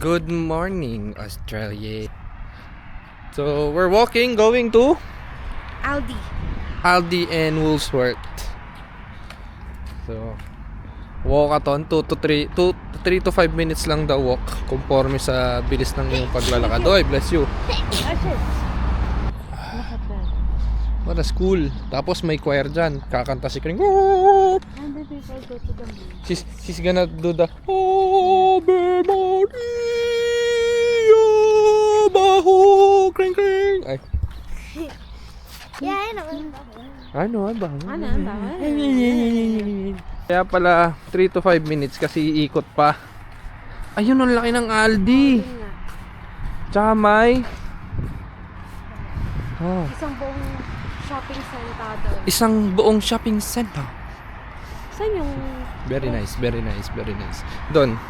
Good morning, Australia. So, we're walking, going to Aldi. Aldi and Woolworth. So, walkathon, 3 to 5 minutes lang daw walk, conforme sa bilis ng iyong paglalakad. Oy, bless you. What a school. Tapos may choir dyan. Kakanta si Kring. Oh! And then people go to the moon. She's gonna do the Ave Maria Baho Kring Kring. Ay. Yeah, I know. Ano ba? Ano? Kaya pala 3 to 5 minutes kasi iikot pa. Ayun, ang laki ng Aldi. Tsaka may Isang buong shopping center. isang buong shopping center. Saan yung... Very nice, very nice, very nice. Doon.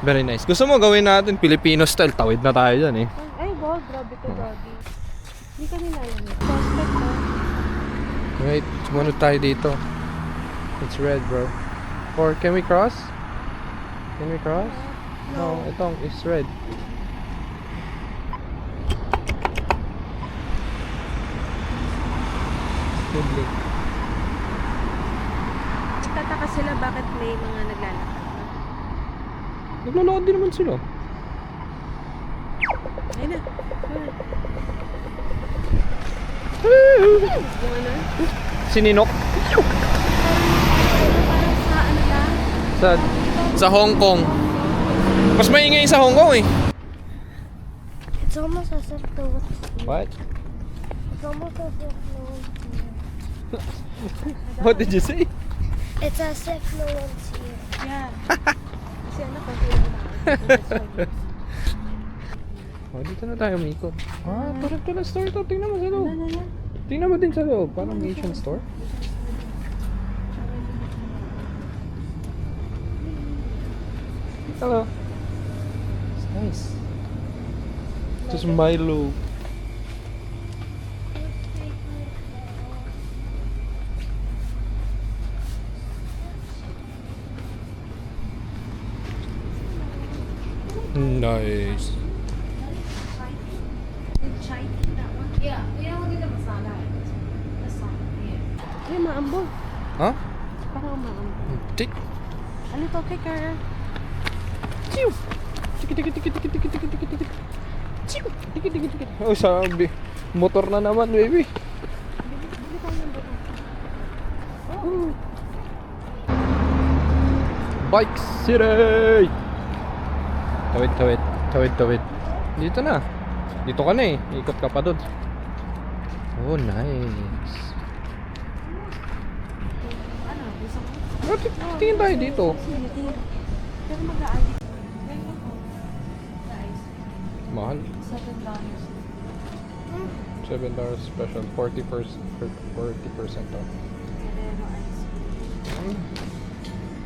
Very nice. Gusto mo gawin natin Filipino style? Tawid na tayo dyan eh. Ay, wow, grabe to, grabe. Hindi ka nilalamig. Suspect mo. Wait, sumunod tayo dito. It's red, bro. Or can we cross? Can we cross? No, itong it's red. Lovely. Nagtataka sila bakit may mga naglalakad. Naglalakad din naman sila. Ayun na. Yung ano? Sininok? Parang sa ano lang? Sa Hong Kong. Mas maingay sa Hong Kong eh. It's almost as if the... What? It's almost as if no one's here. What did you say? It's as if no one's here. Yeah. Kasi ano ko, hindi Oh, dito na tayo umikot. Ah, parang ito na store to. Tingnan mo sa loob. Tingnan mo din sa loob. Parang Asian store. Hello. It's nice. Just Milo. Nice. Ay, maambol. Huh? Parang maambol. Tik. A little kicker. Chiu. Tiki tiki tiki tiki tiki tiki tiki tiki. Chiu. Tiki tiki tiki. Oh, sabi. Motor na naman, baby. Bili tayo ng buto. Bike City! Tawid, tawid. Tawid, tawid. Dito na. Dito ka na eh. Ikot ka pa doon. Oh, nice. Ano? Gusto mo? Tingin tayo dito. Pero mag-aalit. Mahal. $7. $7 special. 40% off.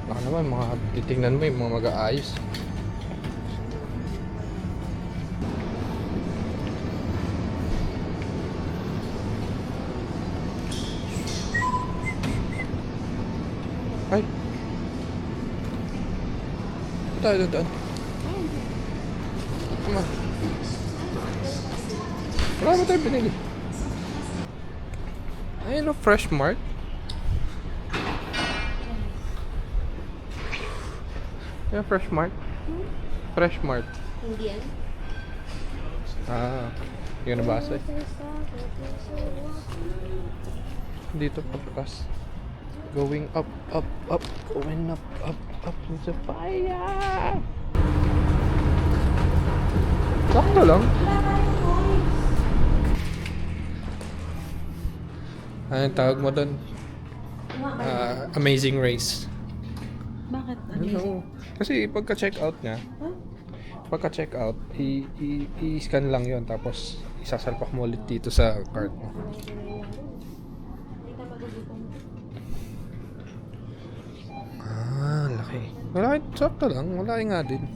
Baka naman, titingnan mo yung mga mag-aayos. Ay! Ito tayo doon. Come on. Wala ba tayo pinili? Ayun o, Fresh Mart. Ayun, Fresh Mart. Fresh Mart. Indian? Ah, hindi ka nabasa eh. Dito pagkas. Going up, up, up. Going up, up, up. It's a fire! Sakto lang. Ano tawag mo doon? Amazing Race. Bakit? Ano? Kasi pagka-check out niya, pagka-check out, i-scan lang yon, tapos isasalpak mo ulit dito sa card mo. Ah, laki. Malaki, sakto lang. Malaki nga din.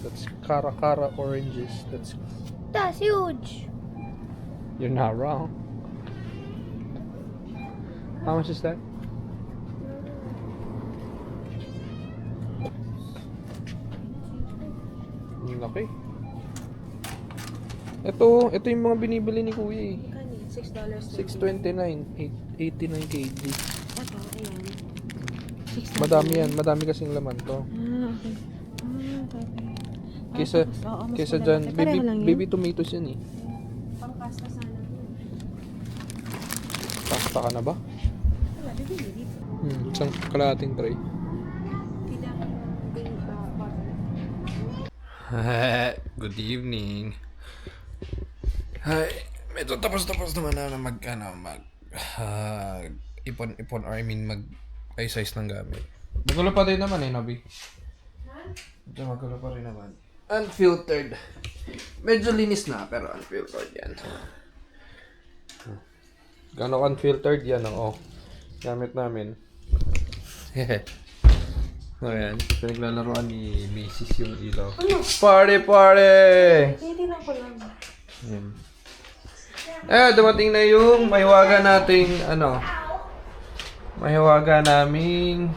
That's Cara oranges. That's huge. You're not wrong. How much is that? Laki. Ito yung mga binibili ni Kuya eh. Kani, $6. 629, 89 kg. Ito, ayan. Madami yan, madami kasing laman to. Okay. Okay. Kesa, mas kesa malaki. dyan, Pareho lang yun? baby tomatoes yan eh. Pangpasta sana. Pasta ka na ba? Wala, bibili dito. Isang kalahating tray. Tidak Good evening. Hi. Medyo tapos naman na ipon or I mean mag-size ng gamit. Magulo pa rin naman eh, Nabi. Medyo magulo pa rin naman. Unfiltered. Medyo linis na pero unfiltered yan. Gano'ng unfiltered yan ang gamit namin. Hehe. Ayan, pinaglalaroan ni Macy's yung ilaw. Party! Hindi lang ko lang. Ayan. Dumating na yung mahiwaga nating mahiwaga naming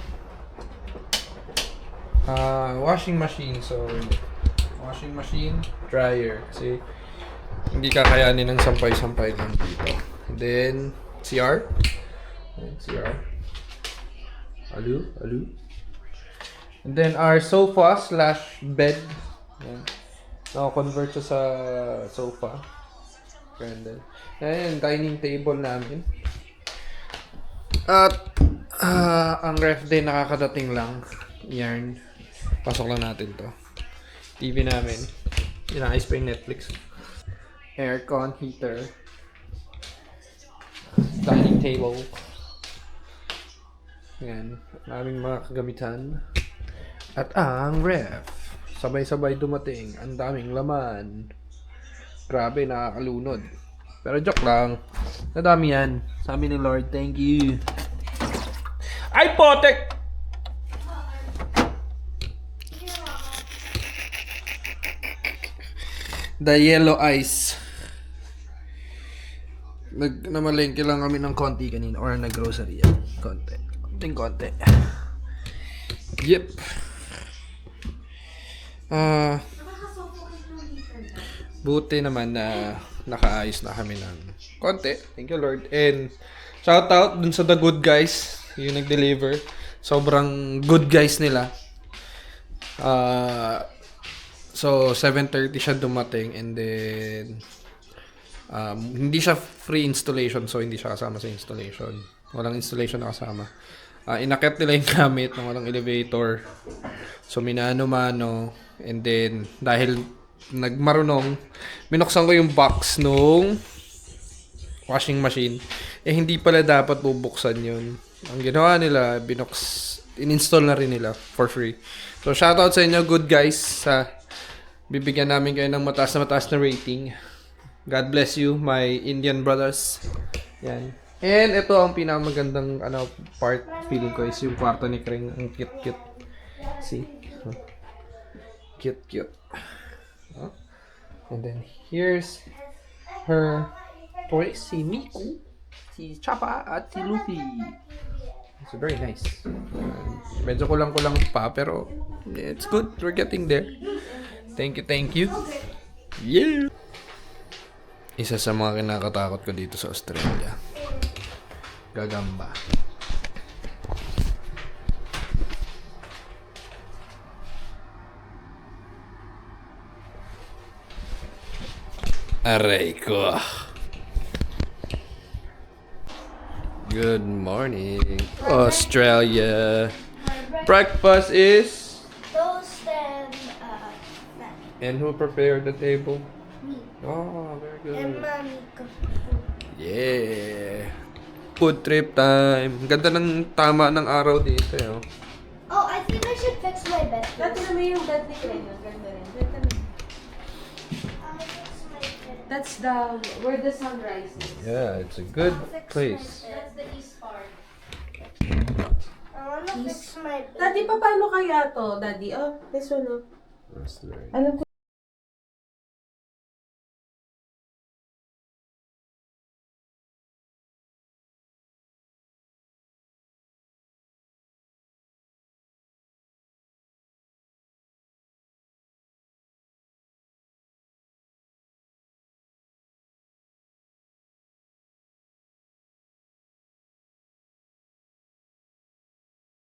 washing machine. So, washing machine, dryer. Kasi hindi kakayanin ng sampay-sampay lang dito. And then, CR. Ayan, CR. Alu. And then our sofa / bed. Ayan. Naka-convert siya sa sofa. Brandon. Ayan, dining table namin. At ang ref din nakakadating lang. Yarn. Pasok lang natin to. TV namin. Inaayos pa yung Netflix. Aircon, heater. Dining table. Ayan. Aming mga kagamitan. At ang ref. Sabay-sabay dumating. Ang daming laman. Grabe, nakakalunod. Pero joke lang. Nadami yan. Sabi ni Lord, thank you. Ay, potek! The yellow ice. Namalengke lang kami ng konti kanina. Or nag-grocery yan. Konti. Yep. Buti naman na nakaayos na kami ng konti. Thank you, Lord. And shout out dun sa The Good Guys, yung nag-deliver. Sobrang good guys nila. So 7:30 siya dumating, and then hindi siya free installation, so hindi siya kasama sa installation. Walang installation na kasama. Inakit nila yung gamit ng walang elevator. So minano-mano, and then dahil nagmarunong, binuksan ko yung box nung washing machine. Hindi pala dapat bubuksan yun. Ang ginawa nila, in-install na rin nila for free. So shoutout sa inyo, good guys. Bibigyan namin kayo ng mataas na rating. God bless you, my Indian brothers. Yan. And ito ang pinakamagandang part, feeling ko, is yung kwarto ni Kring. Ang cute. See? Cute. And then here's her toys, si Miku, si Chapa, at si Luffy. It's very nice. Medyo kulang-kulang pa, pero it's good. We're getting there. Thank you. Yeah! Isa sa mga kinakatakot ko dito sa Australia. Gagamba. Aray ko. Good morning, Australia. Breakfast is... Toast and And who prepared the table? me. Oh, very good. And mommy cooked. Yeah. Food trip time. Ganda ng tama ng araw dito. Oh, I think I should fix my bed. Dati naman yung bed ni Kren, yung ganda rin. Ganda rin. That's where the sun rises. Yeah, it's a good place. That's the east part. I wanna fix my bed. Daddy, paano kaya to, Daddy? Oh, this one, oh. That's right. Alam ko